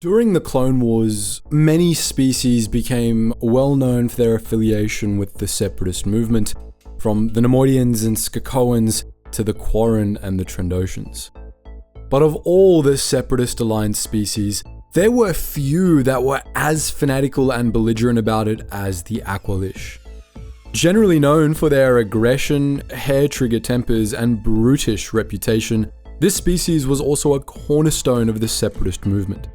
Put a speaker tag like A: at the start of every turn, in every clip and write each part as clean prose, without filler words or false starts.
A: During the Clone Wars, many species became well known for their affiliation with the Separatist movement, from the Neimoidians and Skakoans to the Quarren and the Trandoshans. But of all the Separatist aligned species, there were few that were as fanatical and belligerent about it as the Aqualish. Generally known for their aggression, hair-trigger tempers, and brutish reputation, this species was also a cornerstone of the Separatist movement.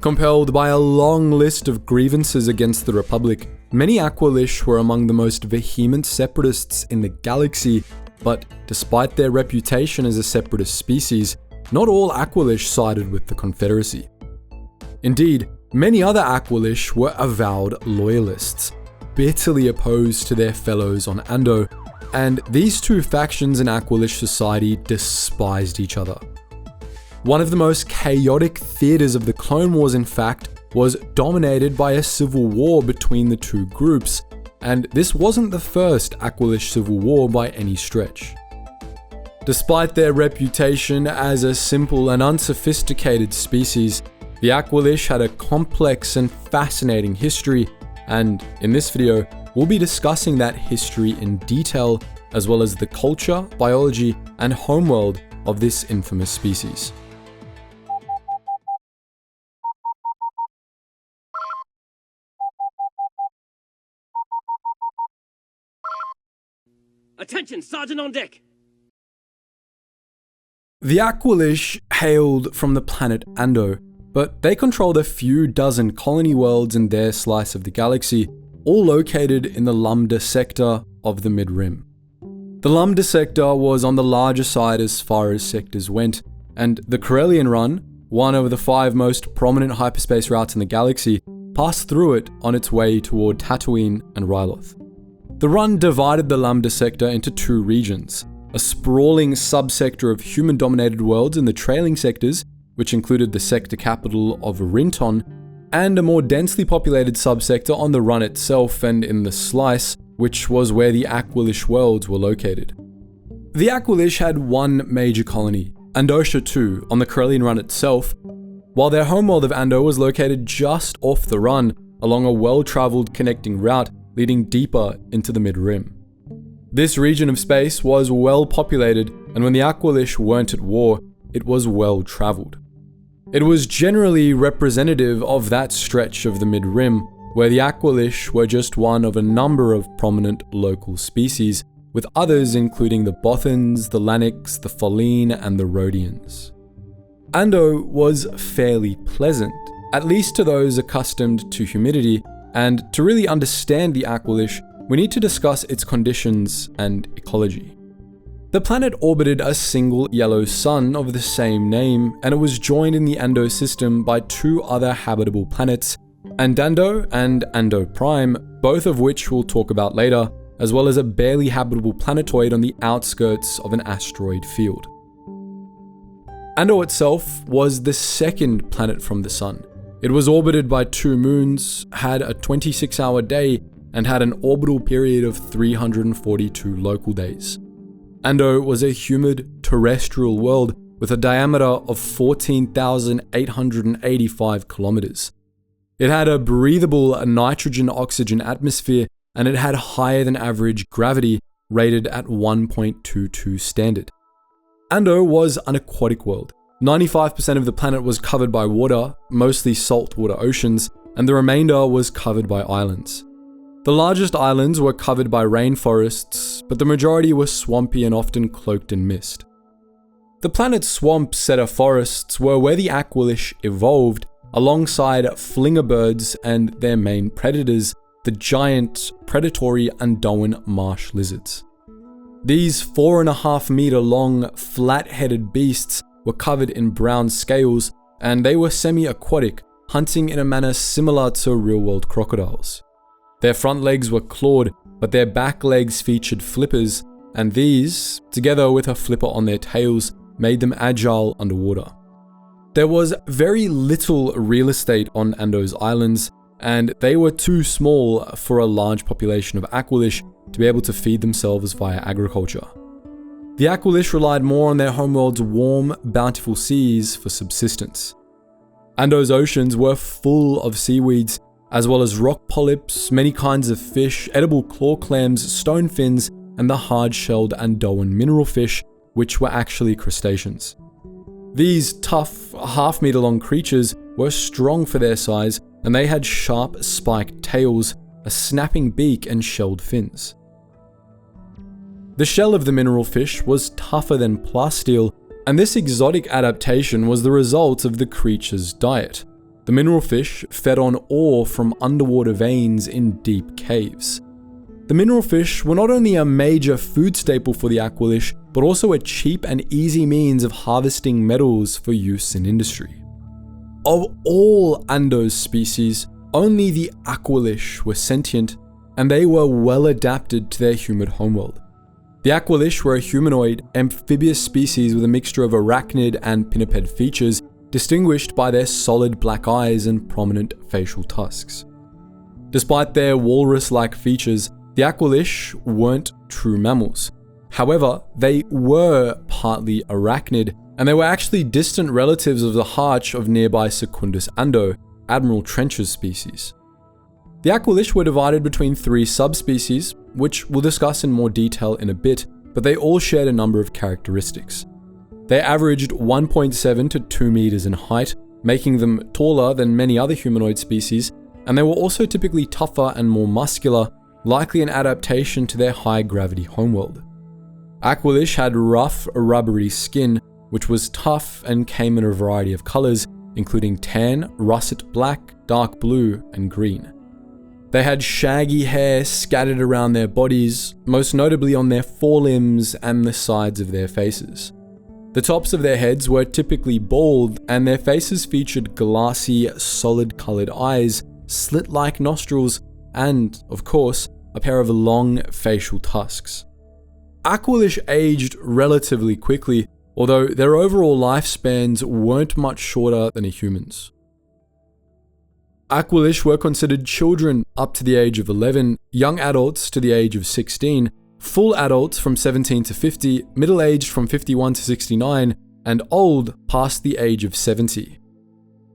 A: Compelled by a long list of grievances against the Republic, many Aqualish were among the most vehement separatists in the galaxy, but despite their reputation as a separatist species, not all Aqualish sided with the Confederacy. Indeed, many other Aqualish were avowed loyalists, bitterly opposed to their fellows on Ando, and these two factions in Aqualish society despised each other. One of the most chaotic theaters of the Clone Wars, in fact, was dominated by a civil war between the two groups, and this wasn't the first Aqualish civil war by any stretch. Despite their reputation as a simple and unsophisticated species, the Aqualish had a complex and fascinating history, and in this video, we'll be discussing that history in detail, as well as the culture, biology, and homeworld of this infamous species.
B: Attention, Sergeant on deck!
A: The Aqualish hailed from the planet Ando, but they controlled a few dozen colony worlds in their slice of the galaxy, all located in the Lambda sector of the Mid-Rim. The Lambda sector was on the larger side as far as sectors went, and the Corellian Run, one of the 5 most prominent hyperspace routes in the galaxy, passed through it on its way toward Tatooine and Ryloth. The Run divided the Lambda sector into 2 regions, a sprawling subsector of human-dominated worlds in the trailing sectors, which included the sector capital of Rinton, and a more densely populated subsector on the Run itself and in the Slice, which was where the Aqualish worlds were located. The Aqualish had one major colony, Andosha II, on the Corellian Run itself, while their homeworld of Ando was located just off the Run, along a well-travelled connecting route leading deeper into the Mid-Rim. This region of space was well populated, and when the Aqualish weren't at war, it was well travelled. It was generally representative of that stretch of the Mid-Rim, where the Aqualish were just one of a number of prominent local species, with others including the Bothans, the Laniks, the Foline, and the Rhodians. Ando was fairly pleasant, at least to those accustomed to humidity, and to really understand the Aqualish, we need to discuss its conditions and ecology. The planet orbited a single yellow sun of the same name, and it was joined in the Ando system by 2 other habitable planets, Andando and Ando Prime, both of which we'll talk about later, as well as a barely habitable planetoid on the outskirts of an asteroid field. Ando itself was the second planet from the sun. It was orbited by 2 moons, had a 26-hour day, and had an orbital period of 342 local days. Ando was a humid, terrestrial world with a diameter of 14,885 kilometers. It had a breathable nitrogen-oxygen atmosphere, and it had higher than average gravity, rated at 1.22 standard. Ando was an aquatic world. 95% of the planet was covered by water, mostly saltwater oceans, and the remainder was covered by islands. The largest islands were covered by rainforests, but the majority were swampy and often cloaked in mist. The planet's swamp-setter forests were where the Aqualish evolved, alongside flinger birds and their main predators, the giant, predatory Andoan marsh lizards. These 4.5 meter long, flat-headed beasts were covered in brown scales, and they were semi-aquatic, hunting in a manner similar to real-world crocodiles. Their front legs were clawed, but their back legs featured flippers, and these, together with a flipper on their tails, made them agile underwater. There was very little real estate on Ando's islands, and they were too small for a large population of Aqualish to be able to feed themselves via agriculture. The Aqualish relied more on their homeworld's warm, bountiful seas for subsistence. Ando's oceans were full of seaweeds, as well as rock polyps, many kinds of fish, edible claw clams, stone fins, and the hard-shelled Andoan mineral fish, which were actually crustaceans. These tough, half-meter-long creatures were strong for their size, and they had sharp, spiked tails, a snapping beak, and shelled fins. The shell of the mineral fish was tougher than plasteel, and this exotic adaptation was the result of the creature's diet. The mineral fish fed on ore from underwater veins in deep caves. The mineral fish were not only a major food staple for the Aqualish, but also a cheap and easy means of harvesting metals for use in industry. Of all Ando's species, only the Aqualish were sentient, and they were well adapted to their humid homeworld. The Aqualish were a humanoid, amphibious species with a mixture of arachnid and pinniped features, distinguished by their solid black eyes and prominent facial tusks. Despite their walrus-like features, the Aqualish weren't true mammals. However, they were partly arachnid, and they were actually distant relatives of the harch of nearby Secundus Ando, Admiral Trench's species. The Aqualish were divided between 3 subspecies, which we'll discuss in more detail in a bit, but they all shared a number of characteristics. They averaged 1.7 to 2 meters in height, making them taller than many other humanoid species, and they were also typically tougher and more muscular, likely an adaptation to their high-gravity homeworld. Aqualish had rough, rubbery skin, which was tough and came in a variety of colors, including tan, russet black, dark blue, and green. They had shaggy hair scattered around their bodies, most notably on their forelimbs and the sides of their faces. The tops of their heads were typically bald, and their faces featured glassy, solid-colored eyes, slit-like nostrils, and, of course, a pair of long facial tusks. Aqualish aged relatively quickly, although their overall lifespans weren't much shorter than a human's. Aqualish were considered children up to the age of 11, young adults to the age of 16, full adults from 17 to 50, middle-aged from 51 to 69, and old past the age of 70.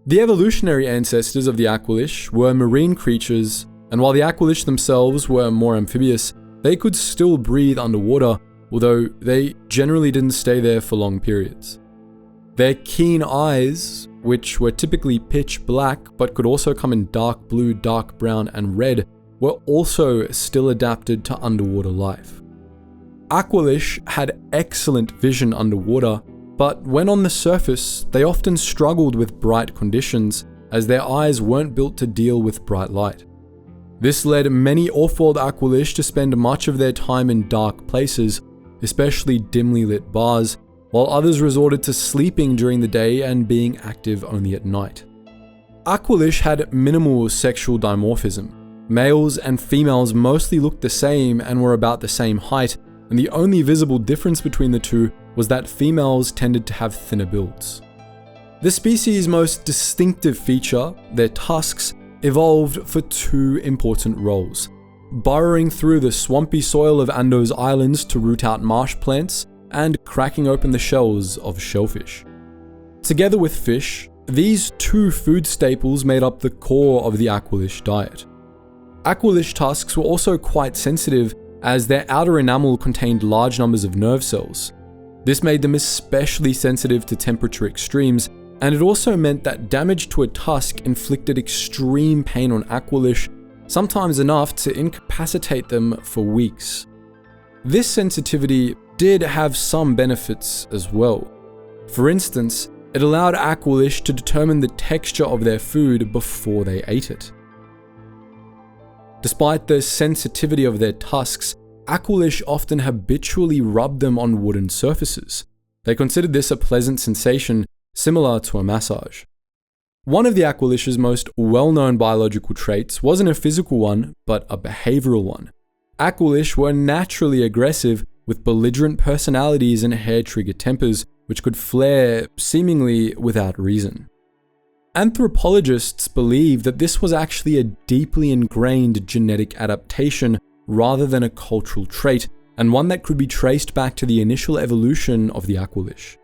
A: The evolutionary ancestors of the Aqualish were marine creatures, and while the Aqualish themselves were more amphibious, they could still breathe underwater, although they generally didn't stay there for long periods. Their keen eyes, which were typically pitch black but could also come in dark blue, dark brown, and red, were also still adapted to underwater life. Aqualish had excellent vision underwater, but when on the surface, they often struggled with bright conditions, as their eyes weren't built to deal with bright light. This led many off-world Aqualish to spend much of their time in dark places, especially dimly lit bars, while others resorted to sleeping during the day and being active only at night. Aqualish had minimal sexual dimorphism. Males and females mostly looked the same and were about the same height, and the only visible difference between the two was that females tended to have thinner builds. The species' most distinctive feature, their tusks, evolved for 2 important roles: burrowing through the swampy soil of Ando's islands to root out marsh plants, and cracking open the shells of shellfish. Together with fish, these 2 food staples made up the core of the Aqualish diet. Aqualish tusks were also quite sensitive, as their outer enamel contained large numbers of nerve cells. This made them especially sensitive to temperature extremes, and it also meant that damage to a tusk inflicted extreme pain on Aqualish, sometimes enough to incapacitate them for weeks. This sensitivity did have some benefits as well. For instance, it allowed Aqualish to determine the texture of their food before they ate it. Despite the sensitivity of their tusks, Aqualish often habitually rubbed them on wooden surfaces. They considered this a pleasant sensation, similar to a massage. One of the Aqualish's most well-known biological traits wasn't a physical one, but a behavioral one. Aqualish were naturally aggressive, with belligerent personalities and hair-trigger tempers, which could flare seemingly without reason. Anthropologists believe that this was actually a deeply ingrained genetic adaptation rather than a cultural trait, and one that could be traced back to the initial evolution of the Aqualish.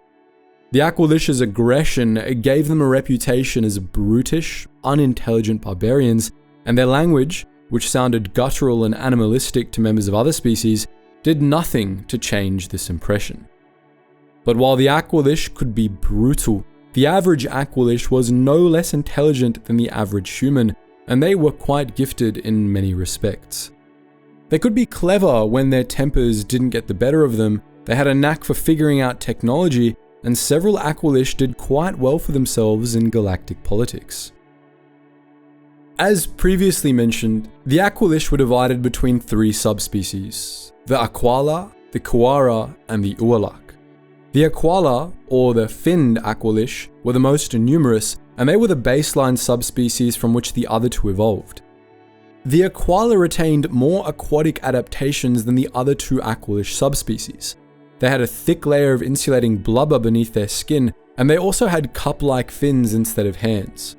A: The Aqualish's aggression gave them a reputation as brutish, unintelligent barbarians, and their language, which sounded guttural and animalistic to members of other species, did nothing to change this impression. But while the Aqualish could be brutal, the average Aqualish was no less intelligent than the average human, and they were quite gifted in many respects. They could be clever when their tempers didn't get the better of them, they had a knack for figuring out technology, and several Aqualish did quite well for themselves in galactic politics. As previously mentioned, the Aqualish were divided between three subspecies: the Aquala, the Kuara, and the Ualak. The Aquala, or the finned Aqualish, were the most numerous, and they were the baseline subspecies from which the other two evolved. The Aquala retained more aquatic adaptations than the other two Aqualish subspecies. They had a thick layer of insulating blubber beneath their skin, and they also had cup-like fins instead of hands.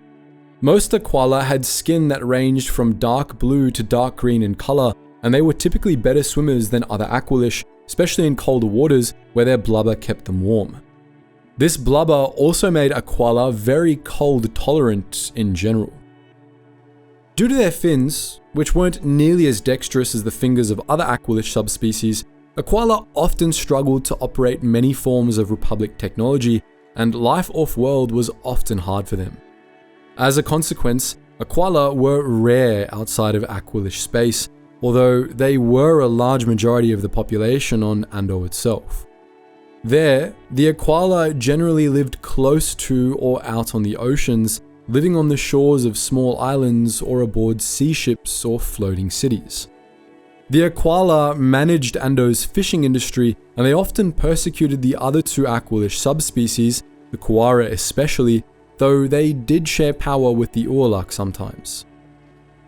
A: Most Aquala had skin that ranged from dark blue to dark green in color, and they were typically better swimmers than other Aqualish, especially in colder waters where their blubber kept them warm. This blubber also made Aquala very cold tolerant in general. Due to their fins, which weren't nearly as dexterous as the fingers of other Aqualish subspecies, Aquala often struggled to operate many forms of Republic technology, and life off-world was often hard for them. As a consequence, Aquala were rare outside of Aqualish space, although they were a large majority of the population on Ando itself. There, the Aquala generally lived close to or out on the oceans, living on the shores of small islands or aboard sea ships or floating cities. The Aquala managed Ando's fishing industry, and they often persecuted the other two Aqualish subspecies, the Kuara especially, though they did share power with the Ualak sometimes.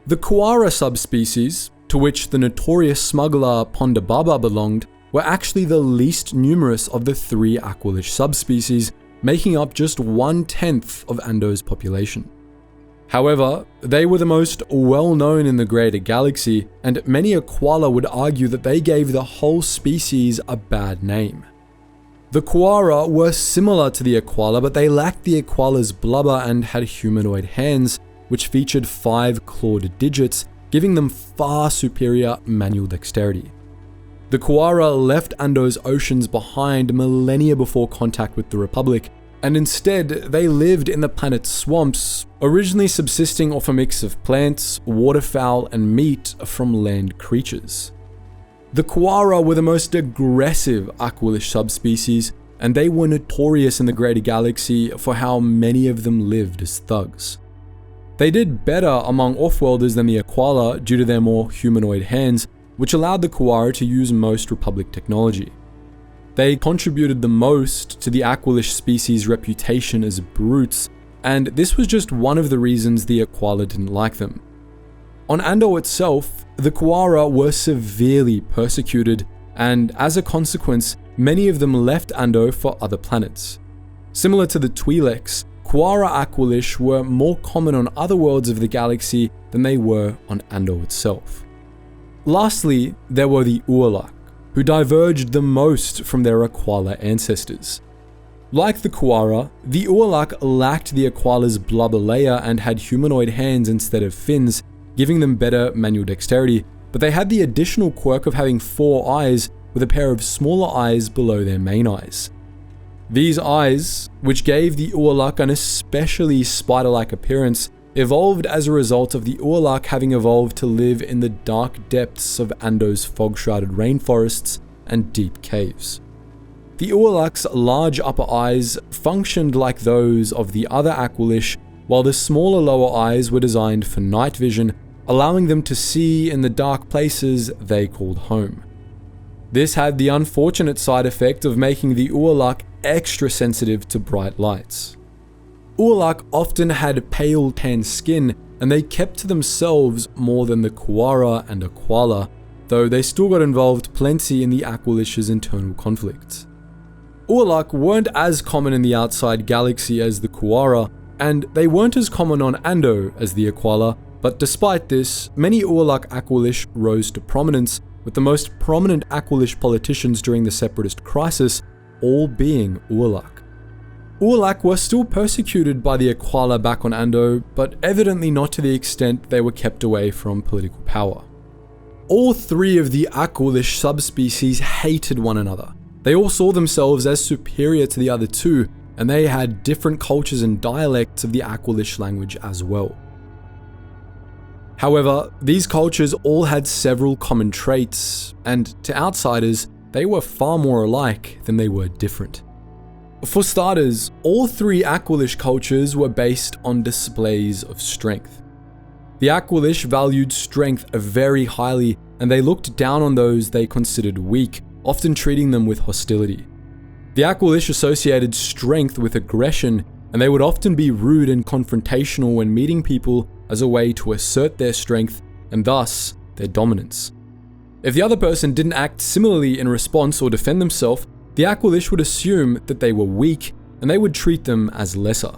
A: The Kuara subspecies, to which the notorious smuggler Ponda Baba belonged, were actually the least numerous of the three Aqualish subspecies, making up just 1/10 of Ando's population. However, they were the most well-known in the greater galaxy, and many Aquala would argue that they gave the whole species a bad name. The Kuara were similar to the Aquala, but they lacked the Aquala's blubber and had humanoid hands, which featured 5 clawed digits, giving them far superior manual dexterity. The Kuara left Ando's oceans behind millennia before contact with the Republic, and instead they lived in the planet's swamps, originally subsisting off a mix of plants, waterfowl, and meat from land creatures. The Kuara were the most aggressive Aqualish subspecies, and they were notorious in the greater galaxy for how many of them lived as thugs. They did better among off-worlders than the Aquala due to their more humanoid hands, which allowed the Kuara to use most Republic technology. They contributed the most to the Aqualish species' reputation as brutes, and this was just one of the reasons the Aquala didn't like them. On Ando itself, the Kuara were severely persecuted, and as a consequence, many of them left Ando for other planets. Similar to the Twi'leks, Kuara Aqualish were more common on other worlds of the galaxy than they were on Ando itself. Lastly, there were the Ualak, who diverged the most from their Aquala ancestors. Like the Kuara, the Ualak lacked the Aquala's blubber layer and had humanoid hands instead of fins, giving them better manual dexterity, but they had the additional quirk of having 4 eyes with a pair of smaller eyes below their main eyes. These eyes, which gave the Ualak an especially spider-like appearance, evolved as a result of the Ualak having evolved to live in the dark depths of Ando's fog-shrouded rainforests and deep caves. The Ualak's large upper eyes functioned like those of the other Aqualish, while the smaller lower eyes were designed for night vision, allowing them to see in the dark places they called home. This had the unfortunate side effect of making the Ualak extra sensitive to bright lights. Ualak often had pale tan skin, and they kept to themselves more than the Kuara and Aquala, though they still got involved plenty in the Aqualish's internal conflicts. Ualak weren't as common in the outside galaxy as the Kuara, and they weren't as common on Ando as the Aquala, but despite this, many Ualak Aqualish rose to prominence, with the most prominent Aqualish politicians during the Separatist crisis all being Ualak. Urlak were still persecuted by the Aquala back on Ando, but evidently not to the extent they were kept away from political power. All three of the Aqualish subspecies hated one another. They all saw themselves as superior to the other two, and they had different cultures and dialects of the Aqualish language as well. However, these cultures all had several common traits, and to outsiders, they were far more alike than they were different. For starters, all three Aqualish cultures were based on displays of strength. The Aqualish valued strength very highly, and they looked down on those they considered weak, often treating them with hostility. The Aqualish associated strength with aggression, and they would often be rude and confrontational when meeting people as a way to assert their strength and thus their dominance. If the other person didn't act similarly in response or defend themselves, the Aqualish would assume that they were weak and they would treat them as lesser.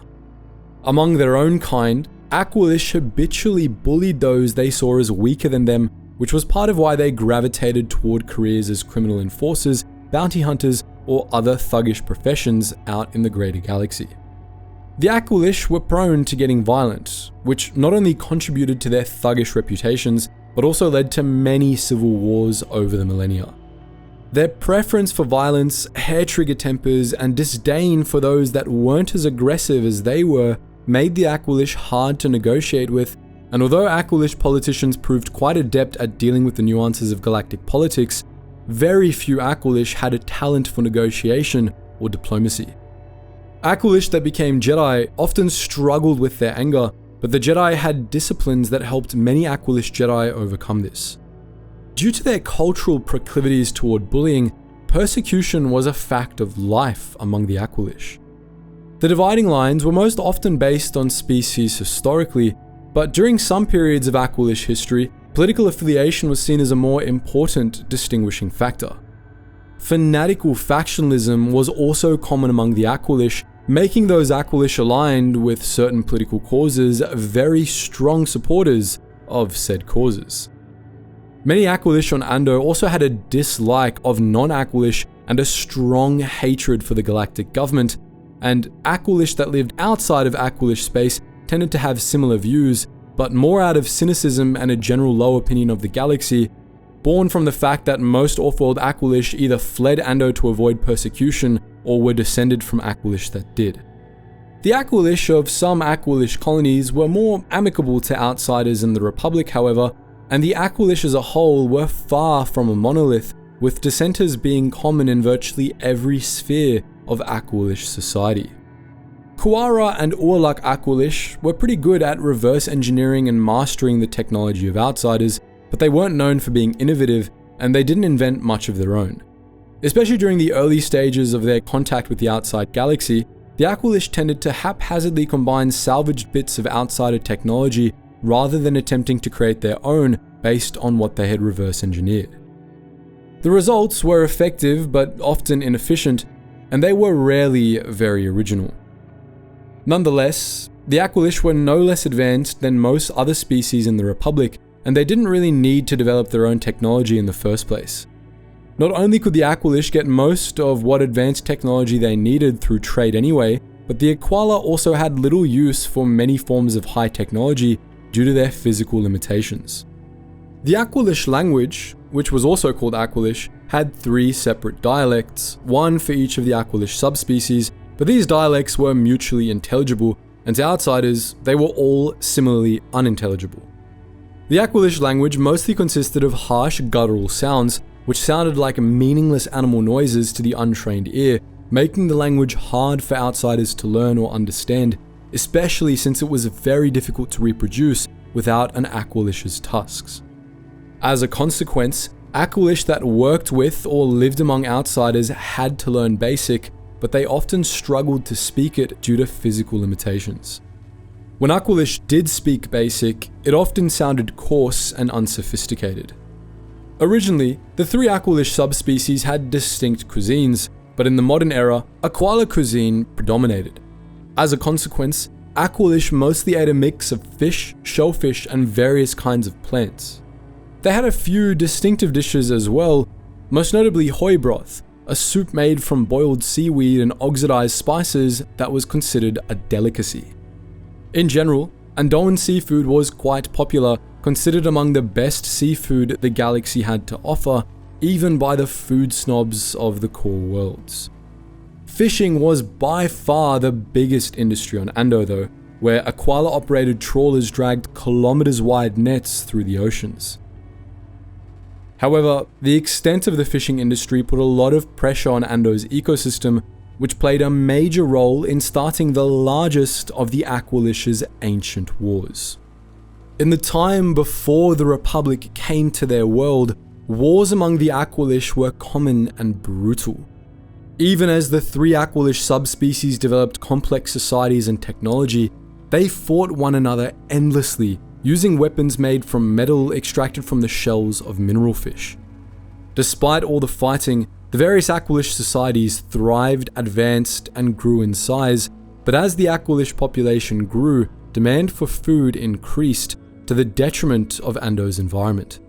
A: Among their own kind, Aqualish habitually bullied those they saw as weaker than them, which was part of why they gravitated toward careers as criminal enforcers, bounty hunters, or other thuggish professions out in the greater galaxy. The Aqualish were prone to getting violent, which not only contributed to their thuggish reputations, but also led to many civil wars over the millennia. Their preference for violence, hair-trigger tempers, and disdain for those that weren't as aggressive as they were made the Aqualish hard to negotiate with, and although Aqualish politicians proved quite adept at dealing with the nuances of galactic politics, very few Aqualish had a talent for negotiation or diplomacy. Aqualish that became Jedi often struggled with their anger, but the Jedi had disciplines that helped many Aqualish Jedi overcome this. Due to their cultural proclivities toward bullying, persecution was a fact of life among the Aqualish. The dividing lines were most often based on species historically, but during some periods of Aqualish history, political affiliation was seen as a more important distinguishing factor. Fanatical factionalism was also common among the Aqualish, making those Aqualish aligned with certain political causes very strong supporters of said causes. Many Aqualish on Ando also had a dislike of non-Aqualish and a strong hatred for the galactic government, and Aqualish that lived outside of Aqualish space tended to have similar views, but more out of cynicism and a general low opinion of the galaxy, born from the fact that most off-world Aqualish either fled Ando to avoid persecution or were descended from Aqualish that did. The Aqualish of some Aqualish colonies were more amicable to outsiders in the Republic, however, and the Aqualish as a whole were far from a monolith, with dissenters being common in virtually every sphere of Aqualish society. Kuara and Urlak Aqualish were pretty good at reverse engineering and mastering the technology of outsiders, but they weren't known for being innovative, and they didn't invent much of their own. Especially during the early stages of their contact with the outside galaxy, the Aqualish tended to haphazardly combine salvaged bits of outsider technology rather than attempting to create their own based on what they had reverse engineered. The results were effective but often inefficient, and they were rarely very original. Nonetheless, the Aqualish were no less advanced than most other species in the Republic, and they didn't really need to develop their own technology in the first place. Not only could the Aqualish get most of what advanced technology they needed through trade anyway, but the Aquala also had little use for many forms of high technology due to their physical limitations. The Aqualish language, which was also called Aqualish, had 3 separate dialects, one for each of the Aqualish subspecies, but these dialects were mutually intelligible, and to outsiders, they were all similarly unintelligible. The Aqualish language mostly consisted of harsh guttural sounds, which sounded like meaningless animal noises to the untrained ear, making the language hard for outsiders to learn or understand, especially since it was very difficult to reproduce without an Aqualish's tusks. As a consequence, Aqualish that worked with or lived among outsiders had to learn Basic, but they often struggled to speak it due to physical limitations. When Aqualish did speak Basic, it often sounded coarse and unsophisticated. Originally, the 3 Aqualish subspecies had distinct cuisines, but in the modern era, Aquala cuisine predominated. As a consequence, Aqualish mostly ate a mix of fish, shellfish, and various kinds of plants. They had a few distinctive dishes as well, most notably hoi broth, a soup made from boiled seaweed and oxidized spices that was considered a delicacy. In general, Andoan seafood was quite popular, considered among the best seafood the galaxy had to offer, even by the food snobs of the core worlds. Fishing was by far the biggest industry on Ando though, where Aquala-operated trawlers dragged kilometers-wide nets through the oceans. However, the extent of the fishing industry put a lot of pressure on Ando's ecosystem, which played a major role in starting the largest of the Aqualish's ancient wars. In the time before the Republic came to their world, wars among the Aqualish were common and brutal. Even as the three Aqualish subspecies developed complex societies and technology, they fought one another endlessly, using weapons made from metal extracted from the shells of mineral fish. Despite all the fighting, the various Aqualish societies thrived, advanced, and grew in size, but as the Aqualish population grew, demand for food increased, to the detriment of Ando's environment.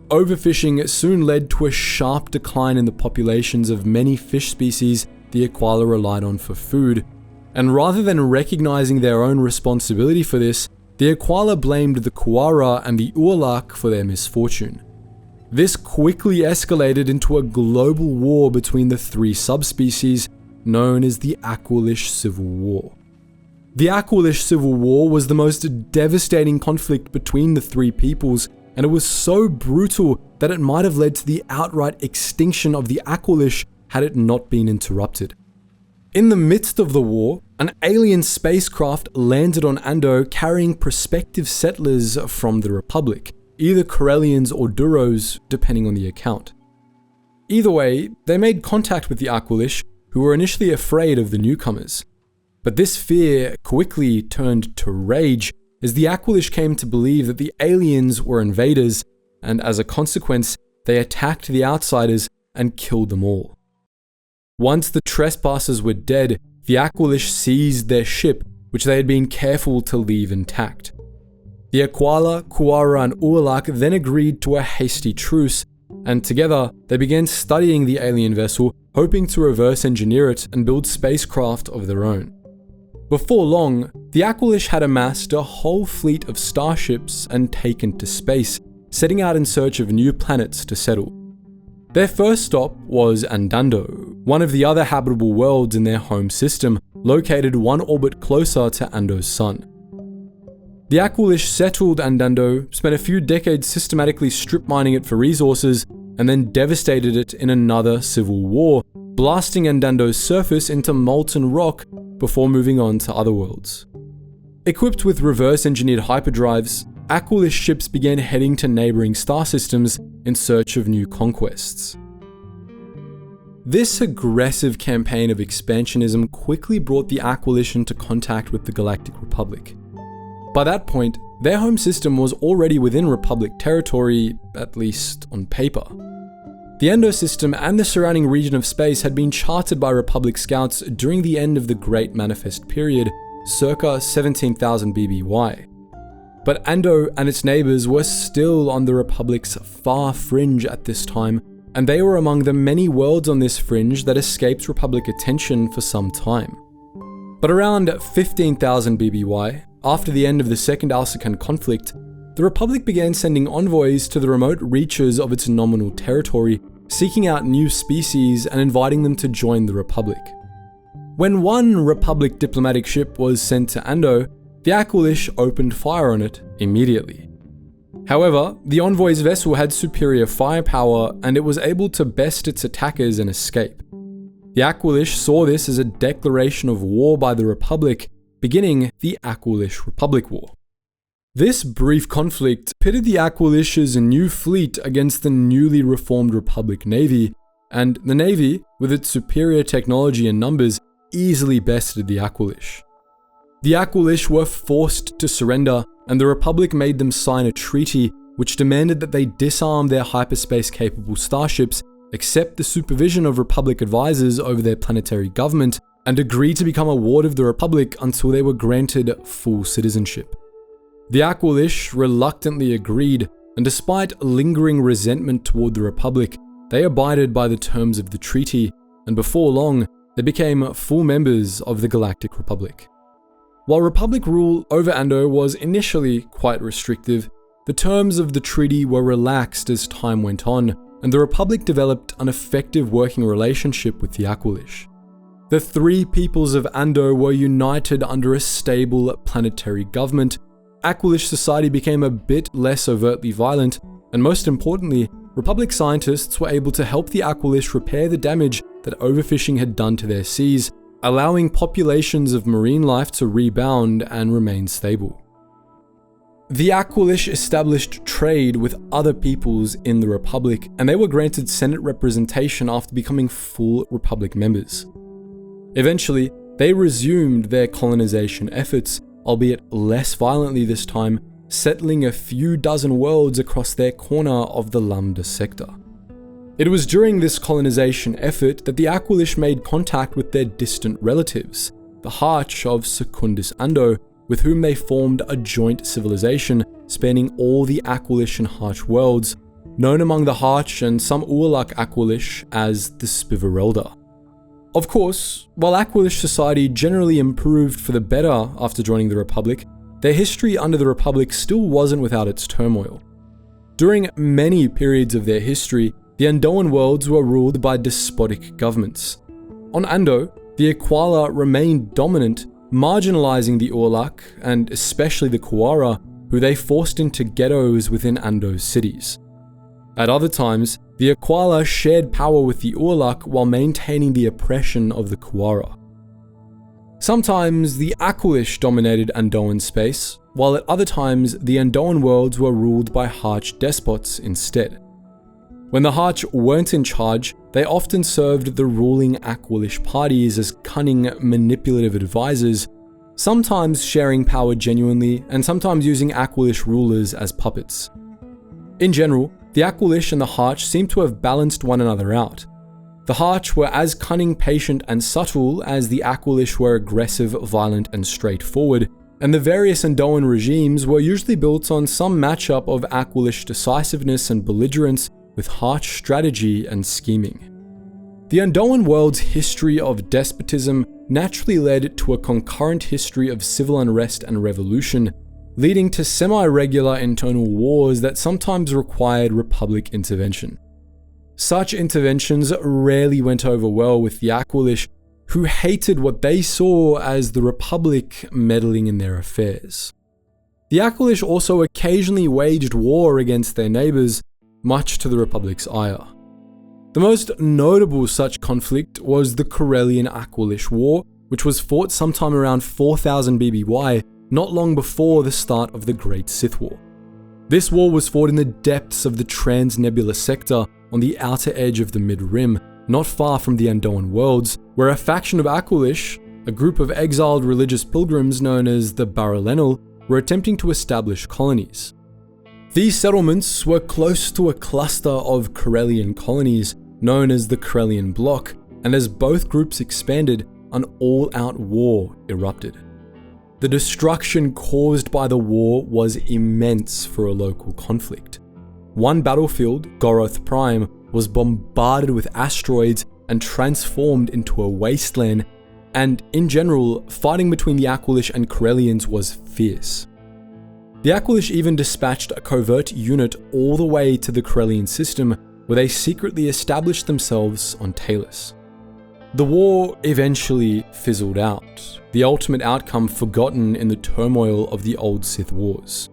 A: Overfishing soon led to a sharp decline in the populations of many fish species the Aquala relied on for food, and rather than recognizing their own responsibility for this, the Aquala blamed the Kuara and the Ualak for their misfortune. This quickly escalated into a global war between the three subspecies, known as the Aqualish Civil War. The Aqualish Civil War was the most devastating conflict between the three peoples, and it was so brutal that it might have led to the outright extinction of the Aqualish had it not been interrupted. In the midst of the war, an alien spacecraft landed on Ando carrying prospective settlers from the Republic, either Corellians or Duros, depending on the account. Either way, they made contact with the Aqualish, who were initially afraid of the newcomers. But this fear quickly turned to rage as the Aqualish came to believe that the aliens were invaders, and as a consequence, they attacked the outsiders and killed them all. Once the trespassers were dead, the Aqualish seized their ship, which they had been careful to leave intact. The Aquala, Kuara, and Ualak then agreed to a hasty truce, and together they began studying the alien vessel, hoping to reverse engineer it and build spacecraft of their own. Before long, the Aqualish had amassed a whole fleet of starships and taken to space, setting out in search of new planets to settle. Their first stop was Andando, one of the other habitable worlds in their home system, located one orbit closer to Ando's sun. The Aqualish settled Andando, spent a few decades systematically strip mining it for resources, and then devastated it in another civil war, blasting Andando's surface into molten rock before moving on to other worlds. Equipped with reverse-engineered hyperdrives, Aqualish ships began heading to neighboring star systems in search of new conquests. This aggressive campaign of expansionism quickly brought the Aqualish into contact with the Galactic Republic. By that point, their home system was already within Republic territory, at least on paper. The Ando system and the surrounding region of space had been charted by Republic scouts during the end of the Great Manifest period, circa 17,000 BBY. But Ando and its neighbors were still on the Republic's far fringe at this time, and they were among the many worlds on this fringe that escaped Republic attention for some time. But around 15,000 BBY, after the end of the Second Alsacan conflict, the Republic began sending envoys to the remote reaches of its nominal territory, seeking out new species and inviting them to join the Republic. When one Republic diplomatic ship was sent to Ando, the Aqualish opened fire on it immediately. However, the envoy's vessel had superior firepower and it was able to best its attackers and escape. The Aqualish saw this as a declaration of war by the Republic, beginning the Aqualish-Republic War. This brief conflict pitted the Aqualish's new fleet against the newly reformed Republic Navy, and the Navy, with its superior technology and numbers, easily bested the Aqualish. The Aqualish were forced to surrender, and the Republic made them sign a treaty which demanded that they disarm their hyperspace-capable starships, accept the supervision of Republic advisors over their planetary government, and agree to become a ward of the Republic until they were granted full citizenship. The Aqualish reluctantly agreed, and despite lingering resentment toward the Republic, they abided by the terms of the treaty, and before long, they became full members of the Galactic Republic. While Republic rule over Ando was initially quite restrictive, the terms of the treaty were relaxed as time went on, and the Republic developed an effective working relationship with the Aqualish. The three peoples of Ando were united under a stable planetary government. Aqualish society became a bit less overtly violent, and most importantly, Republic scientists were able to help the Aqualish repair the damage that overfishing had done to their seas, allowing populations of marine life to rebound and remain stable. The Aqualish established trade with other peoples in the Republic, and they were granted Senate representation after becoming full Republic members. Eventually, they resumed their colonization efforts, albeit less violently this time, settling a few dozen worlds across their corner of the Lambda sector. It was during this colonization effort that the Aqualish made contact with their distant relatives, the Harch of Secundus Ando, with whom they formed a joint civilization spanning all the Aqualish and Harch worlds, known among the Harch and some Ualak Aqualish as the Spiverelda. Of course, while Aqualish society generally improved for the better after joining the Republic, their history under the Republic still wasn't without its turmoil. During many periods of their history, the Andoan worlds were ruled by despotic governments. On Ando, the Aquala remained dominant, marginalizing the Ualak, and especially the Kuara, who they forced into ghettos within Ando's cities. At other times, the Aquala shared power with the Ualak while maintaining the oppression of the Kuara. Sometimes the Aqualish dominated Andoan space, while at other times the Andoan worlds were ruled by Harch despots instead. When the Harch weren't in charge, they often served the ruling Aqualish parties as cunning, manipulative advisors, sometimes sharing power genuinely and sometimes using Aqualish rulers as puppets. In general, the Aqualish and the Harch seem to have balanced one another out. The Harch were as cunning, patient, and subtle as the Aqualish were aggressive, violent, and straightforward, and the various Andoan regimes were usually built on some matchup of Aqualish decisiveness and belligerence with Harch strategy and scheming. The Andoan world's history of despotism naturally led to a concurrent history of civil unrest and revolution, leading to semi-regular internal wars that sometimes required Republic intervention. Such interventions rarely went over well with the Aqualish, who hated what they saw as the Republic meddling in their affairs. The Aqualish also occasionally waged war against their neighbors, much to the Republic's ire. The most notable such conflict was the Corellian Aqualish War, which was fought sometime around 4000 BBY, not long before the start of the Great Sith War. This war was fought in the depths of the Trans-Nebula sector on the outer edge of the Mid-Rim, not far from the Andoan worlds, where a faction of Aqualish, a group of exiled religious pilgrims known as the Baralenal, were attempting to establish colonies. These settlements were close to a cluster of Corellian colonies known as the Corellian Bloc, and as both groups expanded, an all-out war erupted. The destruction caused by the war was immense for a local conflict. One battlefield, Goroth Prime, was bombarded with asteroids and transformed into a wasteland, and in general, fighting between the Aqualish and Corellians was fierce. The Aqualish even dispatched a covert unit all the way to the Corellian system, where they secretly established themselves on Talos. The war eventually fizzled out, the ultimate outcome forgotten in the turmoil of the old Sith Wars.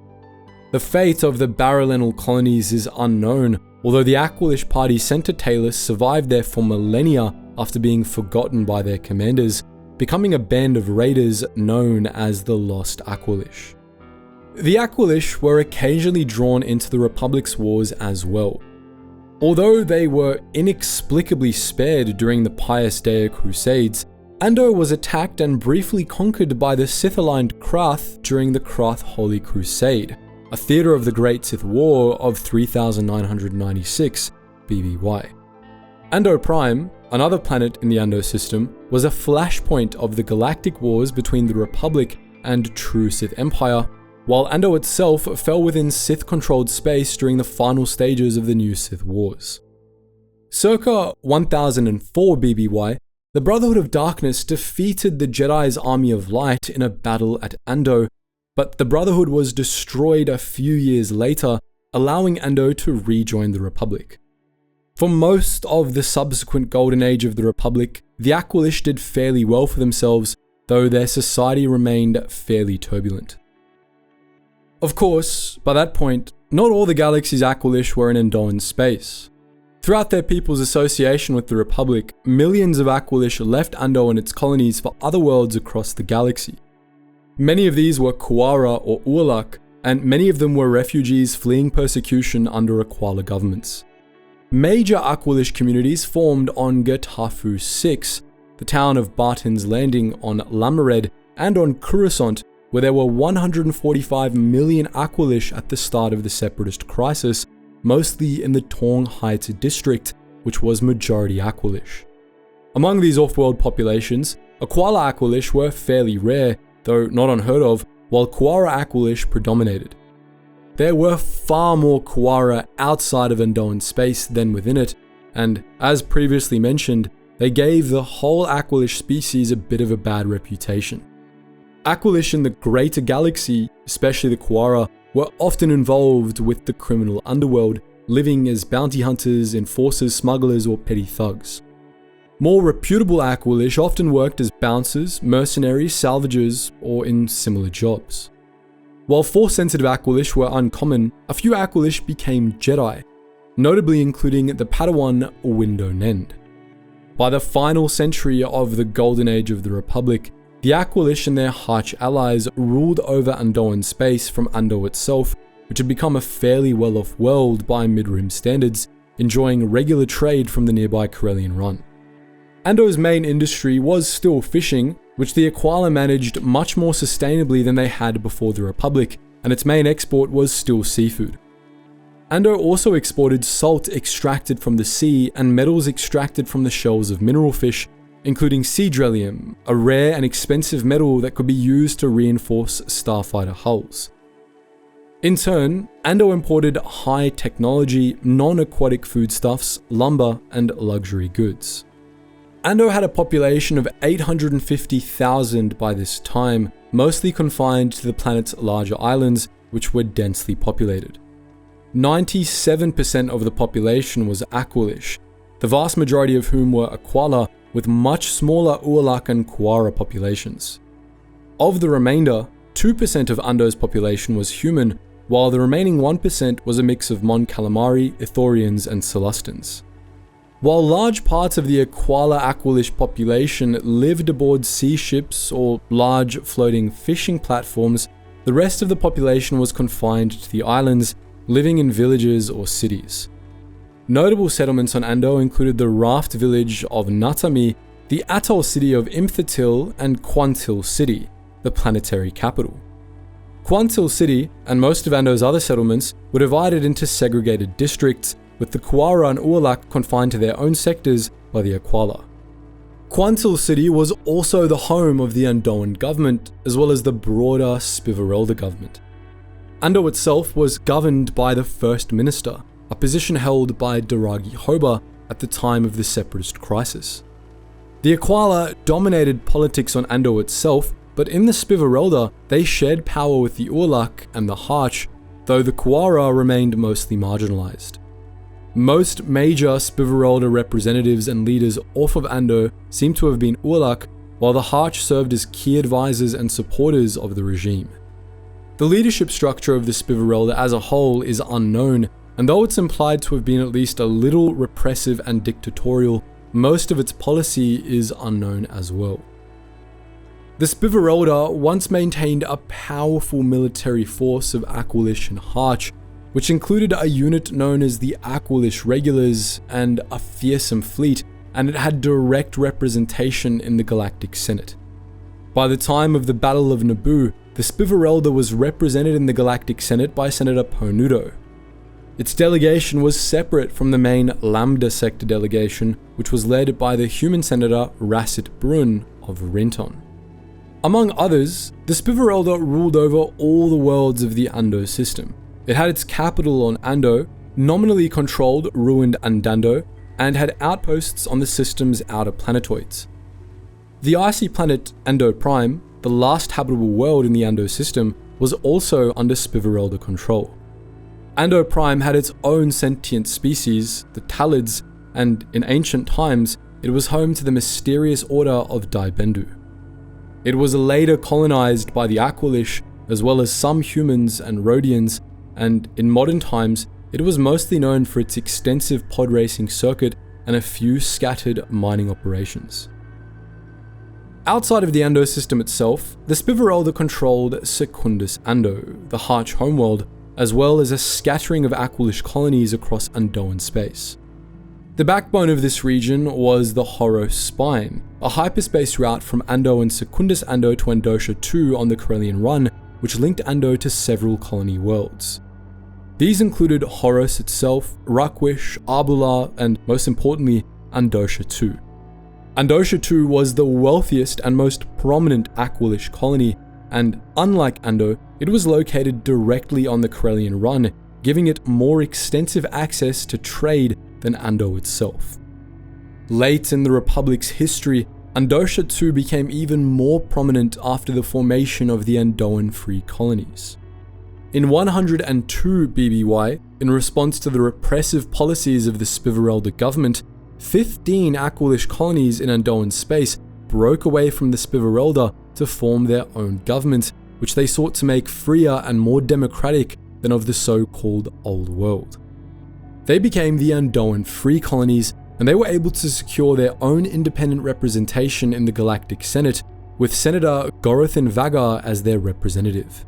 A: The fate of the Baralenal colonies is unknown, although the Aqualish party sent to Talos survived there for millennia after being forgotten by their commanders, becoming a band of raiders known as the Lost Aqualish. The Aqualish were occasionally drawn into the Republic's wars as well. Although they were inexplicably spared during the Pius Dea Crusades, Ando was attacked and briefly conquered by the Sith-aligned Krath during the Krath Holy Crusade, a theatre of the Great Sith War of 3996 BBY. Ando Prime, another planet in the Ando system, was a flashpoint of the galactic wars between the Republic and True Sith Empire, while Ando itself fell within Sith-controlled space during the final stages of the new Sith Wars. Circa 1004 BBY, the Brotherhood of Darkness defeated the Jedi's Army of Light in a battle at Ando, but the Brotherhood was destroyed a few years later, allowing Ando to rejoin the Republic. For most of the subsequent Golden Age of the Republic, the Aqualish did fairly well for themselves, though their society remained fairly turbulent. Of course, by that point, not all the galaxy's Aqualish were in Andoan space. Throughout their people's association with the Republic, millions of Aqualish left Ando and its colonies for other worlds across the galaxy. Many of these were Kuara or Ualak, and many of them were refugees fleeing persecution under Aquala governments. Major Aqualish communities formed on Gertafu 6, the town of Barton's Landing on Lamared, and on Coruscant, where there were 145 million Aqualish at the start of the Separatist crisis, mostly in the Tong Heights district, which was majority Aqualish. Among these off-world populations, Aquala Aqualish were fairly rare, though not unheard of, while Kuara Aqualish predominated. There were far more Kuara outside of Andoan space than within it, and as previously mentioned, they gave the whole Aqualish species a bit of a bad reputation. Aqualish in the greater galaxy, especially the Kuara, were often involved with the criminal underworld, living as bounty hunters, enforcers, smugglers, or petty thugs. More reputable Aqualish often worked as bouncers, mercenaries, salvagers, or in similar jobs. While Force-sensitive Aqualish were uncommon, a few Aqualish became Jedi, notably including the Padawan Window Nend. By the final century of the Golden Age of the Republic, the Aqualish and their Harch allies ruled over Andoan space from Ando itself, which had become a fairly well-off world by Mid-Rim standards, enjoying regular trade from the nearby Corellian Run. Ando's main industry was still fishing, which the Aquala managed much more sustainably than they had before the Republic, and its main export was still seafood. Ando also exported salt extracted from the sea and metals extracted from the shells of mineral fish, including Seedrellium, a rare and expensive metal that could be used to reinforce starfighter hulls. In turn, Ando imported high-technology, non-aquatic foodstuffs, lumber, and luxury goods. Ando had a population of 850,000 by this time, mostly confined to the planet's larger islands, which were densely populated. 97% of the population was Aqualish, the vast majority of whom were Aquala, with much smaller Ualak and Kuara populations. Of the remainder, 2% of Ando's population was human, while the remaining 1% was a mix of Mon Calamari, Ithorians, and Celestins. While large parts of the Aquala Aqualish population lived aboard sea ships or large floating fishing platforms, the rest of the population was confined to the islands, living in villages or cities. Notable settlements on Ando included the raft village of Natami, the atoll city of Imthatil, and Quantil City, the planetary capital. Quantil City, and most of Ando's other settlements, were divided into segregated districts, with the Kuara and Ualak confined to their own sectors by the Aquala. Quantil City was also the home of the Andoan government, as well as the broader Spiverelda government. Ando itself was governed by the First Minister, a position held by Daragi Hoba at the time of the Separatist crisis. The Aquala dominated politics on Ando itself, but in the Spiverelda, they shared power with the Ualak and the Harch, though the Kuara remained mostly marginalized. Most major Spiverelda representatives and leaders off of Ando seem to have been Ualak, while the Harch served as key advisors and supporters of the regime. The leadership structure of the Spiverelda as a whole is unknown, and though it's implied to have been at least a little repressive and dictatorial, most of its policy is unknown as well. The Spiverelda once maintained a powerful military force of Aqualish and Harch, which included a unit known as the Aqualish Regulars and a fearsome fleet, and it had direct representation in the Galactic Senate. By the time of the Battle of Naboo, the Spiverelda was represented in the Galactic Senate by Senator Ponudo. Its delegation was separate from the main Lambda Sector delegation, which was led by the human Senator Rassit Brun of Rinton. Among others, the Spiverelda ruled over all the worlds of the Ando system. It had its capital on Ando, nominally controlled ruined Andando, and had outposts on the system's outer planetoids. The icy planet Ando Prime, the last habitable world in the Ando system, was also under Spiverelda control. Ando Prime had its own sentient species, the Talids, and in ancient times, it was home to the mysterious order of Daibendu. It was later colonized by the Aqualish, as well as some humans and Rhodians, and in modern times, it was mostly known for its extensive pod racing circuit and a few scattered mining operations. Outside of the Ando system itself, the Spiverelda controlled Secundus Ando, the Harch homeworld, as well as a scattering of Aqualish colonies across Andoan space. The backbone of this region was the Horos Spine, a hyperspace route from Ando and Secundus Ando to Andosha 2 on the Corellian Run, which linked Ando to several colony worlds. These included Horos itself, Rakwish, Arbula, and most importantly, Andosha 2. Andosha 2 was the wealthiest and most prominent Aqualish colony, and unlike Ando, it was located directly on the Corellian Run, giving it more extensive access to trade than Ando itself. Late in the Republic's history, Andosha 2 became even more prominent after the formation of the Andoan Free Colonies. In 102 BBY, in response to the repressive policies of the Spiverelda government, 15 Aqualish colonies in Andoan space broke away from the Spiverelda to form their own government, which they sought to make freer and more democratic than of the so-called Old World. They became the Andoan Free Colonies, and they were able to secure their own independent representation in the Galactic Senate, with Senator Gorothin Vagar as their representative.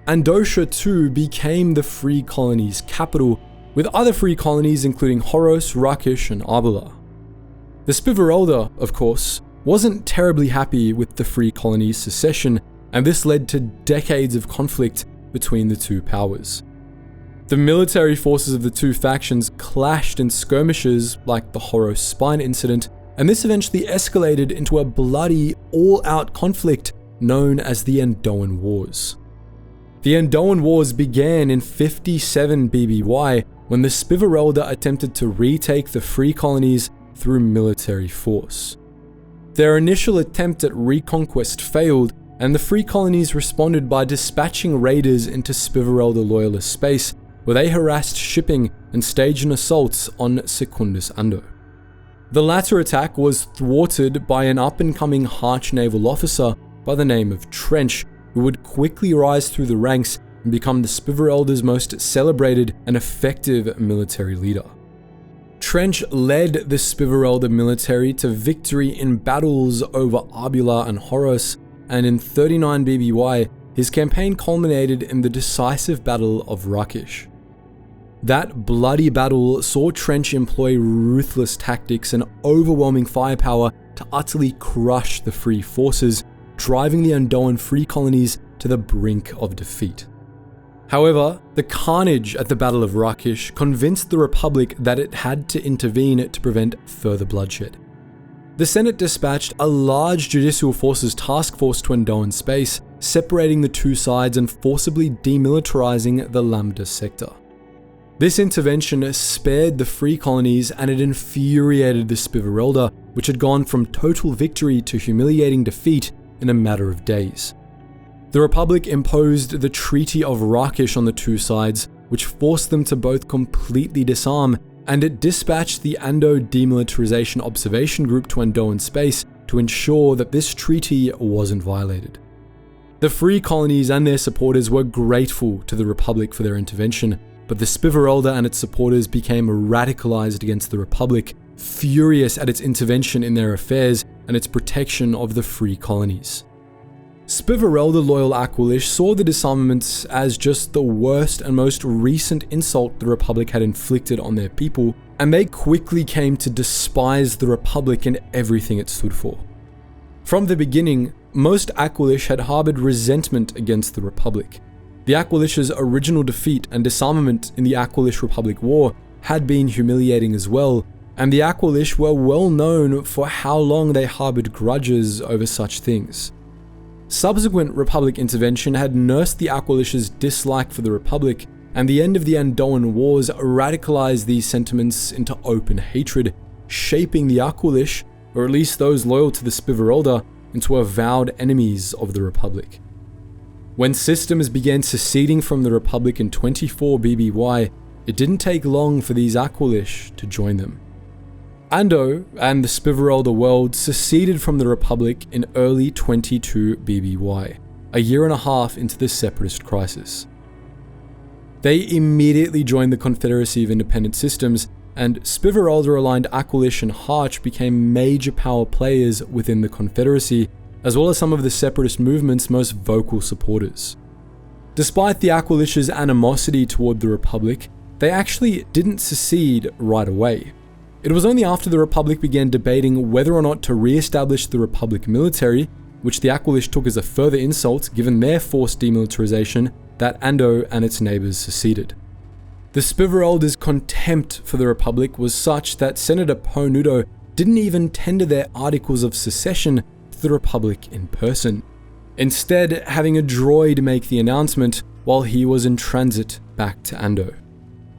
A: Andosha 2 became the Free Colonies' capital, with other free colonies including Horos, Rakish, and Arbula. The Spiverelda, of course, wasn't terribly happy with the Free Colonies' secession, and this led to decades of conflict between the two powers. The military forces of the two factions clashed in skirmishes like the Horos Spine incident, and this eventually escalated into a bloody, all-out conflict known as the Andoan Wars. The Andoan Wars began in 57 BBY when the Spiverelda attempted to retake the free colonies through military force. Their initial attempt at reconquest failed, and the free colonies responded by dispatching raiders into Spiverelda loyalist space, where they harassed shipping and staged an assault on Secundus Ando. The latter attack was thwarted by an up-and-coming Harch naval officer by the name of Trench, who would quickly rise through the ranks and become the Spiverelda's most celebrated and effective military leader. Trench led the Spiverelda military to victory in battles over Arbula and Horos, and in 39 BBY, his campaign culminated in the decisive Battle of Rakish. That bloody battle saw Trench employ ruthless tactics and overwhelming firepower to utterly crush the free forces, driving the Andoan free colonies to the brink of defeat. However, the carnage at the Battle of Rakish convinced the Republic that it had to intervene to prevent further bloodshed. The Senate dispatched a large judicial forces task force to Andoan space, separating the two sides and forcibly demilitarizing the Lambda sector. This intervention spared the free colonies, and it infuriated the Spiverelda, which had gone from total victory to humiliating defeat in a matter of days. The Republic imposed the Treaty of Rakish on the two sides, which forced them to both completely disarm, and it dispatched the Ando Demilitarization Observation Group to Andoan space to ensure that this treaty wasn't violated. The free colonies and their supporters were grateful to the Republic for their intervention, but the Spiverelda and its supporters became radicalized against the Republic, furious at its intervention in their affairs and its protection of the free colonies. Spiverelda loyal Aqualish saw the disarmament as just the worst and most recent insult the Republic had inflicted on their people, and they quickly came to despise the Republic and everything it stood for. From the beginning, most Aqualish had harbored resentment against the Republic. The Aqualish's original defeat and disarmament in the Aqualish-Republic War had been humiliating as well, and the Aqualish were well known for how long they harbored grudges over such things. Subsequent Republic intervention had nursed the Aqualish's dislike for the Republic, and the end of the Andoan Wars radicalized these sentiments into open hatred, shaping the Aqualish, or at least those loyal to the Spiverelda, into avowed enemies of the Republic. When systems began seceding from the Republic in 24 BBY, it didn't take long for these Aqualish to join them. Ando and the Spiverelda world seceded from the Republic in early 22 BBY, a year and a half into the Separatist crisis. They immediately joined the Confederacy of Independent Systems, and Spiverelda-aligned Aqualish and Harch became major power players within the Confederacy, as well as some of the Separatist movement's most vocal supporters. Despite the Aqualish's animosity toward the Republic, they actually didn't secede right away. It was only after the Republic began debating whether or not to re-establish the Republic military, which the Aqualish took as a further insult given their forced demilitarization, that Ando and its neighbors seceded. The Spiverelda's contempt for the Republic was such that Senator Poe Nudo didn't even tender their articles of secession to the Republic in person, instead having a droid make the announcement while he was in transit back to Ando.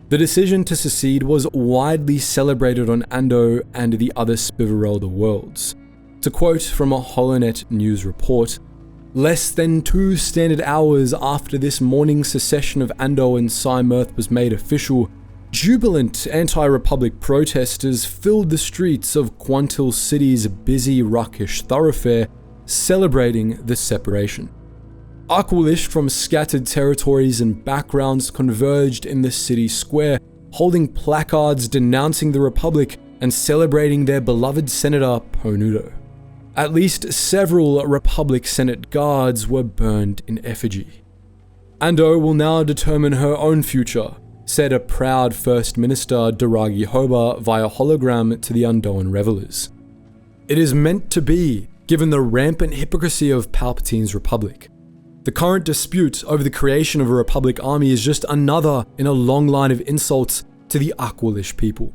A: The decision to secede was widely celebrated on Ando and the other Spiverelda worlds. To quote from a HoloNet news report, "Less than 2 standard hours after this morning's secession of Ando and Cymirth was made official, jubilant anti-Republic protesters filled the streets of Quantil City's busy ruckish thoroughfare, celebrating the separation. Aqualish from scattered territories and backgrounds converged in the city square, holding placards denouncing the Republic and celebrating their beloved Senator Poe Nudo. At least several Republic Senate guards were burned in effigy. Ando will now determine her own future," said a proud First Minister Daragi Hoba via hologram to the Andoan revelers. "It is meant to be, given the rampant hypocrisy of Palpatine's Republic. The current dispute over the creation of a Republic army is just another in a long line of insults to the Aqualish people."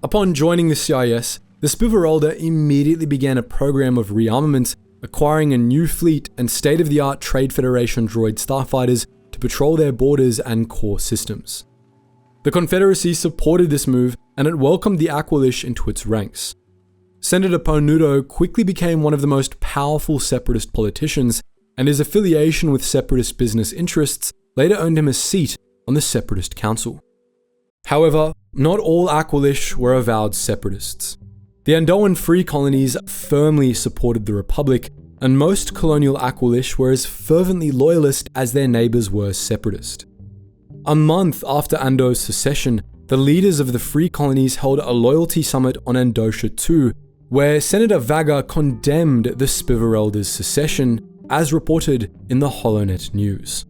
A: Upon joining the CIS, the Spiverelda immediately began a program of rearmament, acquiring a new fleet and state-of-the-art Trade Federation droid starfighters to patrol their borders and core systems. The Confederacy supported this move, and it welcomed the Aqualish into its ranks. Senator Poe Nudo quickly became one of the most powerful Separatist politicians, and his affiliation with Separatist business interests later earned him a seat on the Separatist Council. However, not all Aqualish were avowed Separatists. The Andoan free colonies firmly supported the Republic, and most colonial Aqualish were as fervently loyalist as their neighbors were separatist. A month after Ando's secession, the leaders of the free colonies held a loyalty summit on Andosha II, where Senator Vaga condemned the Spiverelda's secession, as reported in the HoloNet news.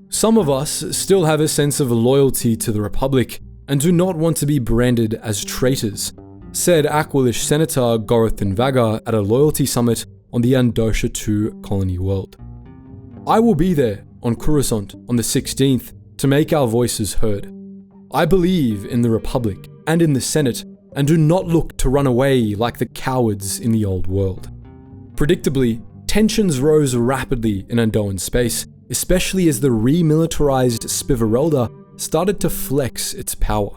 A: "Some of us still have a sense of loyalty to the Republic and do not want to be branded as traitors," said Aqualish Senator Gorathan Vaga at a loyalty summit on the Andosha II colony world. "I will be there on Coruscant on the 16th to make our voices heard. I believe in the Republic and in the Senate and do not look to run away like the cowards in the old world." Predictably, tensions rose rapidly in Andoan space, especially as the remilitarized Spiverelda started to flex its power.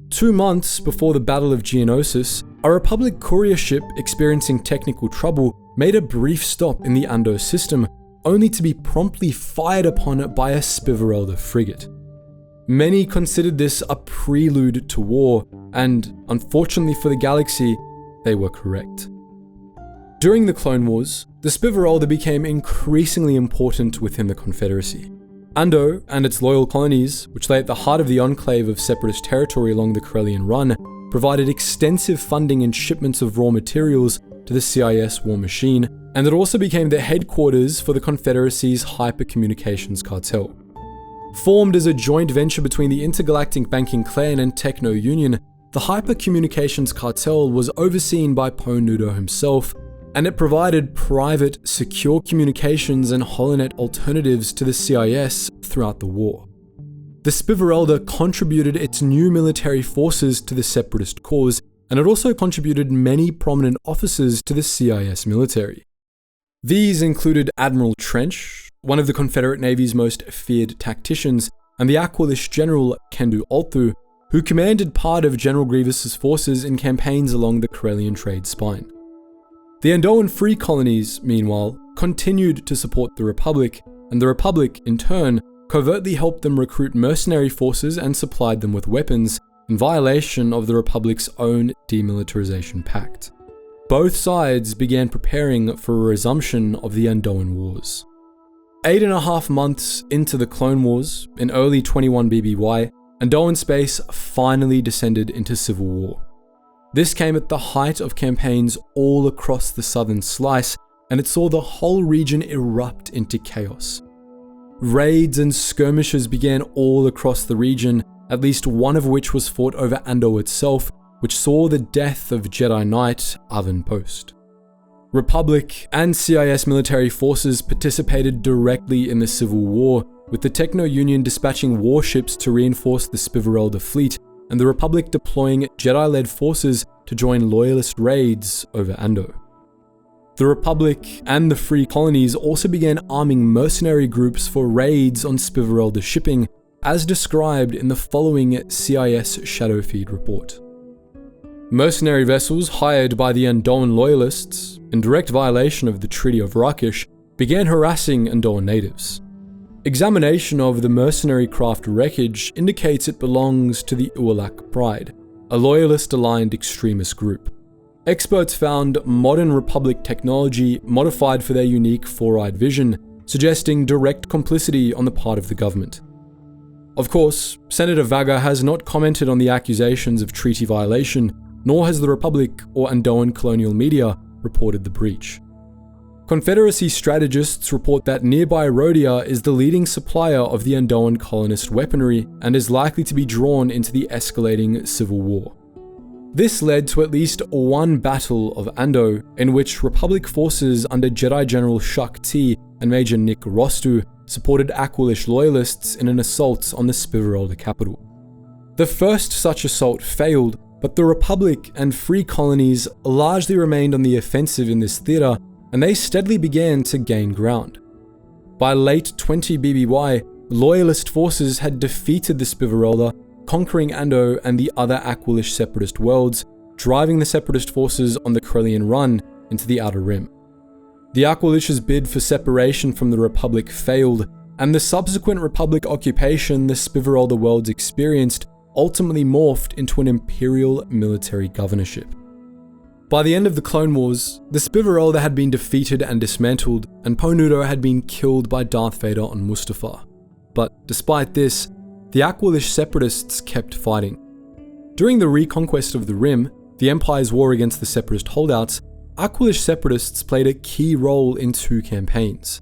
A: 2 months before the Battle of Geonosis, a Republic courier ship experiencing technical trouble made a brief stop in the Ando system, only to be promptly fired upon by a Spiverelda frigate. Many considered this a prelude to war, and unfortunately for the galaxy, they were correct. During the Clone Wars, the Spiverelda became increasingly important within the Confederacy. Ando and its loyal colonies, which lay at the heart of the enclave of Separatist territory along the Corellian Run, provided extensive funding and shipments of raw materials to the CIS war machine, and it also became the headquarters for the Confederacy's hypercommunications cartel. Formed as a joint venture between the Intergalactic Banking Clan and Techno Union, the hypercommunications cartel was overseen by Poe Nudo himself, and it provided private, secure communications and HoloNet alternatives to the CIS throughout the war. The Spiverelda contributed its new military forces to the Separatist cause, and it also contributed many prominent officers to the CIS military. These included Admiral Trench, one of the Confederate Navy's most feared tacticians, and the Aqualish general Kendu-Olthu, who commanded part of General Grievous's forces in campaigns along the Corellian trade spine. The Andoan free colonies, meanwhile, continued to support the Republic, and the Republic, in turn, covertly helped them recruit mercenary forces and supplied them with weapons, in violation of the Republic's own demilitarization pact. Both sides began preparing for a resumption of the Andoan Wars. 8.5 months into the Clone Wars, in early 21 BBY, Andoan space finally descended into civil war. This came at the height of campaigns all across the southern slice, and it saw the whole region erupt into chaos. Raids and skirmishes began all across the region, at least one of which was fought over Ando itself, which saw the death of Jedi Knight Avon Post. Republic and CIS military forces participated directly in the Civil War, with the Techno-Union dispatching warships to reinforce the Spiverelda fleet, and the Republic deploying Jedi-led forces to join loyalist raids over Ando. The Republic and the Free Colonies also began arming mercenary groups for raids on Spiverelda shipping, as described in the following CIS Shadowfeed report. Mercenary vessels hired by the Andoan loyalists, in direct violation of the Treaty of Rakish, began harassing Andoan natives. Examination of the mercenary craft wreckage indicates it belongs to the Ualak Pride, a loyalist-aligned extremist group. Experts found modern Republic technology modified for their unique four-eyed vision, suggesting direct complicity on the part of the government. Of course, Senator Vaga has not commented on the accusations of treaty violation, nor has the Republic or Andoan colonial media reported the breach. Confederacy strategists report that nearby Rhodia is the leading supplier of the Andoan colonist weaponry and is likely to be drawn into the escalating civil war. This led to at least one battle of Ando, in which Republic forces under Jedi General Shak Ti and Major Nick Rostu supported Aqualish loyalists in an assault on the Spiverelda capital. The first such assault failed, but the Republic and Free Colonies largely remained on the offensive in this theatre, and they steadily began to gain ground. By late 20 BBY, loyalist forces had defeated the Spiverelda, conquering Ando and the other Aqualish separatist worlds, driving the separatist forces on the Corellian run into the Outer Rim. The Aqualish's bid for separation from the Republic failed, and the subsequent Republic occupation the Spiverelda worlds experienced ultimately morphed into an imperial military governorship. By the end of the Clone Wars, the Spiverelda had been defeated and dismantled, and Poe-Nudo had been killed by Darth Vader on Mustafar. But despite this, the Aqualish separatists kept fighting. During the reconquest of the Rim, the Empire's war against the separatist holdouts, Aqualish separatists played a key role in two campaigns.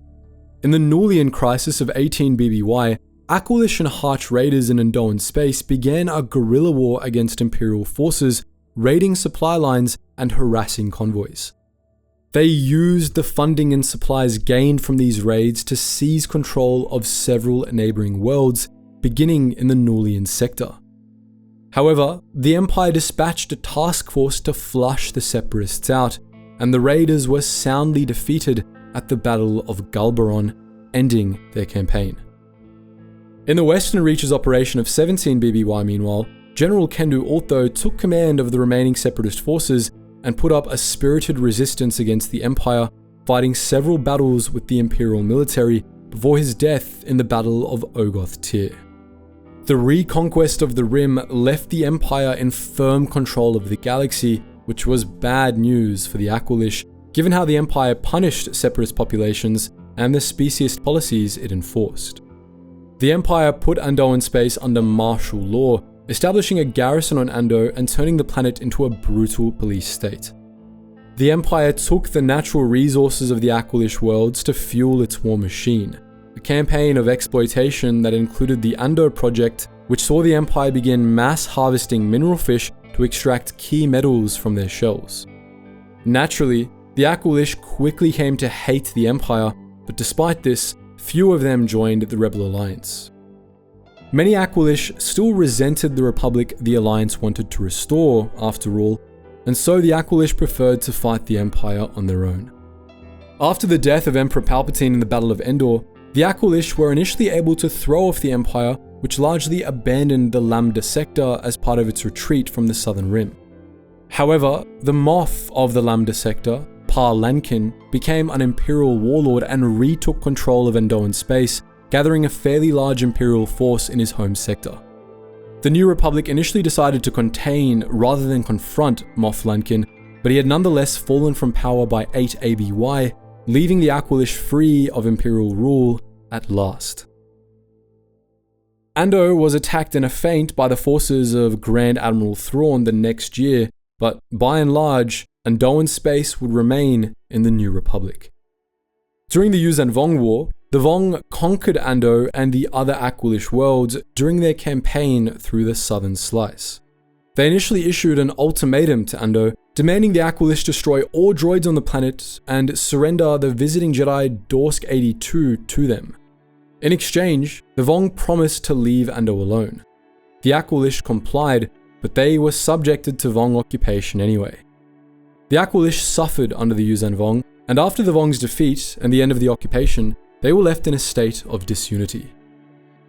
A: In the Nulian crisis of 18 BBY, Aqualish and Harch raiders in Andoan space began a guerrilla war against Imperial forces, raiding supply lines and harassing convoys. They used the funding and supplies gained from these raids to seize control of several neighboring worlds, beginning in the Nulian sector. However, the Empire dispatched a task force to flush the separatists out, and the raiders were soundly defeated at the Battle of Galbaron, ending their campaign. In the Western Reaches operation of 17 BBY, meanwhile, General Kendu-Olthu took command of the remaining separatist forces and put up a spirited resistance against the Empire, fighting several battles with the Imperial military before his death in the Battle of Ogoth Tir. The reconquest of the Rim left the Empire in firm control of the galaxy, which was bad news for the Aqualish, given how the Empire punished separatist populations and the speciest policies it enforced. The Empire put Andoan space under martial law, establishing a garrison on Ando and turning the planet into a brutal police state. The Empire took the natural resources of the Aqualish worlds to fuel its war machine, a campaign of exploitation that included the Ando Project, which saw the Empire begin mass harvesting mineral fish to extract key metals from their shells. Naturally, the Aqualish quickly came to hate the Empire, but despite this, few of them joined the Rebel Alliance. Many Aqualish still resented the Republic the Alliance wanted to restore, after all, and so the Aqualish preferred to fight the Empire on their own. After the death of Emperor Palpatine in the Battle of Endor, the Aqualish were initially able to throw off the Empire which largely abandoned the Lambda sector as part of its retreat from the southern rim. However, the Moth of the Lambda sector, Pa Lankin, became an Imperial warlord and retook control of Andoan space, gathering a fairly large Imperial force in his home sector. The New Republic initially decided to contain rather than confront Moff Lankin, but he had nonetheless fallen from power by 8 ABY, leaving the Aqualish free of Imperial rule at last. Ando was attacked in a feint by the forces of Grand Admiral Thrawn the next year, but by and large, Andoan space would remain in the New Republic. During the Yuuzhan Vong War, the Vong conquered Ando and the other Aqualish worlds during their campaign through the Southern Slice. They initially issued an ultimatum to Ando, demanding the Aqualish destroy all droids on the planet and surrender the visiting Jedi Dorsk 82 to them. In exchange, the Vong promised to leave Ando alone. The Aqualish complied, but they were subjected to Vong occupation anyway. The Aqualish suffered under the Yuuzhan Vong, and after the Vong's defeat and the end of the occupation, they were left in a state of disunity.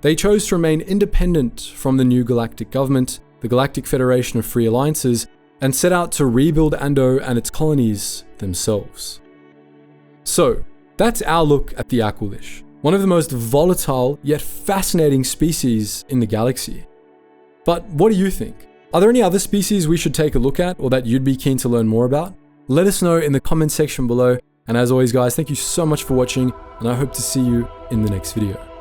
A: They chose to remain independent from the new galactic government, the Galactic Federation of Free Alliances, and set out to rebuild Ando and its colonies themselves. So, that's our look at the Aqualish, one of the most volatile yet fascinating species in the galaxy. But what do you think? Are there any other species we should take a look at or that you'd be keen to learn more about? Let us know in the comment section below, and as always guys, thank you so much for watching, and I hope to see you in the next video.